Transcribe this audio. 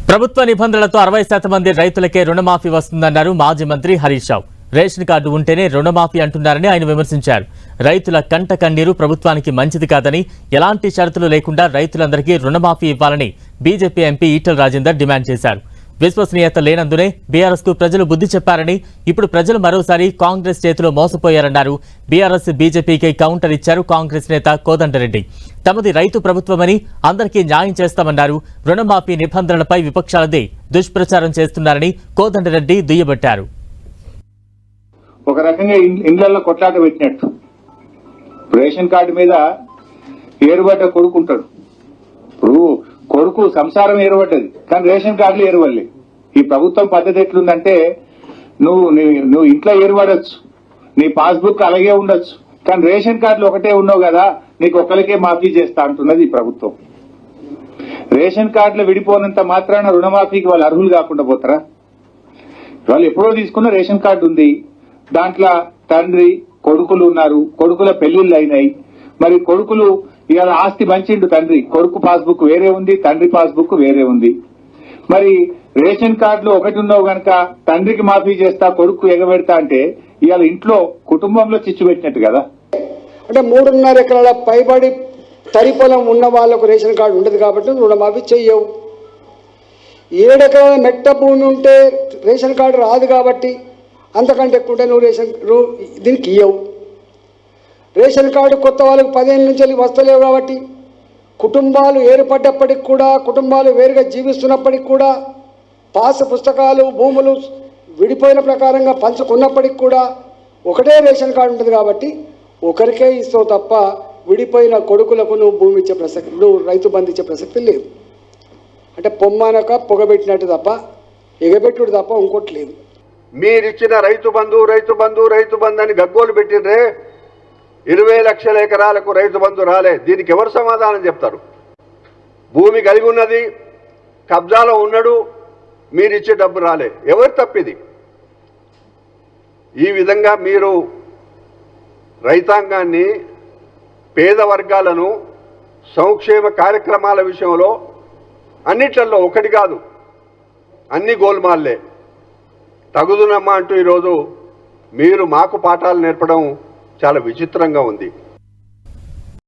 ప్రభుత్వ నిబంధనలతో 60% మంది రైతులకే రుణమాఫీ వస్తుందన్నారు మాజీ మంత్రి హరీష్ రావు. రేషన్ కార్డు ఉంటేనే రుణమాఫీ అంటున్నారని ఆయన విమర్శించారు. రైతుల కంట కన్నీరు ప్రభుత్వానికి మంచిది కాదని, ఎలాంటి షరతులు లేకుండా రైతులందరికీ రుణమాఫీ ఇవ్వాలని BJP MP Etela Rajender demand చేశారు. విశ్వసనీయత లేనందునే బీఆర్ఎస్ కు ప్రజలు బుద్ధి చెప్పారని, ఇప్పుడు ప్రజలు మరోసారి కాంగ్రెస్ చేతిలో మోసపోయారన్నారు. బీఆర్ఎస్ బీజేపీకి కౌంటర్ ఇచ్చారు కాంగ్రెస్ నేత కోదండరెడ్డి. తమది రైతు ప్రభుత్వమని, అందరికీ న్యాయం చేస్తామన్నారు. రుణమాఫీ నిబంధనలపై విపక్షాలదే దుష్ప్రచారం చేస్తున్నారని కోదండరెడ్డి దుయ్యబట్టారు. ఒక రకంగా ఇండ్లలో కొట్లాట పెట్టినట్టు రేషన్ కార్డు మీద ఏరుబడ్డ కొడుకుంటాడు. ఇప్పుడు కొడుకు సంసారం ఏరుబడ్డది, కానీ రేషన్ కార్డులు ఏరువల్లి. ఈ ప్రభుత్వం పద్ధతి ఎట్లుందంటే నువ్వు ఇంట్లో ఏరుబడచ్చు, నీ పాస్బుక్ అలాగే ఉండొచ్చు, కానీ రేషన్ కార్డులు ఒకటే ఉన్నావు కదా, నీకు ఒక్కరికే మాఫీ చేస్తా అంటున్నది ఈ ప్రభుత్వం. రేషన్ కార్డులు విడిపోనంత మాత్రాన రుణమాఫీకి వాళ్ళు అర్హులు కాకుండా పోతారా? వాళ్ళు ఎప్పుడో తీసుకున్న రేషన్ కార్డు ఉంది, దాంట్లో తండ్రి కొడుకులు ఉన్నారు, కొడుకుల పెళ్లిళ్ళు అయినాయి. మరి కొడుకులు ఇవాళ ఆస్తి మంచిండు తండ్రి, కొడుకు పాస్బుక్ వేరే ఉంది, తండ్రి పాస్బుక్ వేరే ఉంది. మరి రేషన్ కార్డులు ఒకటి ఉన్నావు గనక తండ్రికి మాఫీ చేస్తా, కొడుకు ఎగబెడతా అంటే ఇవాళ ఇంట్లో కుటుంబంలో చిచ్చు పెట్టినట్టు కదా. అంటే 3.5 ఎకరాల పైబడి తరి పొలం ఉన్న వాళ్ళకు రేషన్ కార్డు ఉండదు కాబట్టి రుణమాఫీ చెయ్యవు. 7 ఎకరాల మెట్ట భూమి ఉంటే రేషన్ కార్డు రాదు కాబట్టి అంతకంటే ఎక్కువ ఉంటే నువ్వు దీనికి ఇవ్వవు. రేషన్ కార్డు కొత్త వాళ్ళకు 10 ఏళ్ళ నుంచి వస్తలేవు కాబట్టి కుటుంబాలు ఏర్పడ్డప్పటికి కూడా, కుటుంబాలు వేరుగా జీవిస్తున్నప్పటికి కూడా, పాస్ పుస్తకాలు భూములు విడిపోయిన ప్రకారంగా పంచుకున్నప్పటికి కూడా ఒకటే రేషన్ కార్డు ఉంటుంది కాబట్టి ఒకరికే ఇస్తావు తప్ప విడిపోయిన కొడుకులకు నువ్వు భూమి ఇచ్చే ప్రసక్తి, నువ్వు రైతు బంధు ఇచ్చే ప్రసక్తి లేదు. అంటే పొమ్మనక పొగబెట్టినట్టు తప్ప, ఎగబెట్టుడు తప్ప ఇంకోటి లేదు. మీరిచ్చిన రైతు బంధు అని గగ్గోలు పెట్టిండ్రే, 20 లక్షల ఎకరాలకు రైతు బంధు రాలే. దీనికి ఎవరు సమాధానం చెప్తారు? భూమి కలిగి ఉన్నది, కబ్జాలో ఉన్నాడు, మీరిచ్చే డబ్బు రాలే, ఎవరు తప్పిది? ఈ విధంగా మీరు రైతాంగాన్ని, పేద వర్గాలను సంక్షేమ కార్యక్రమాల విషయంలో అన్నిట్లలో ఒకటి కాదు, అన్ని గోల్మాల్లే. తగుదునమ్మా అంటూ ఈరోజు మీరు మాకు పాఠాలు నేర్పడం చాలా విచిత్రంగా ఉంది.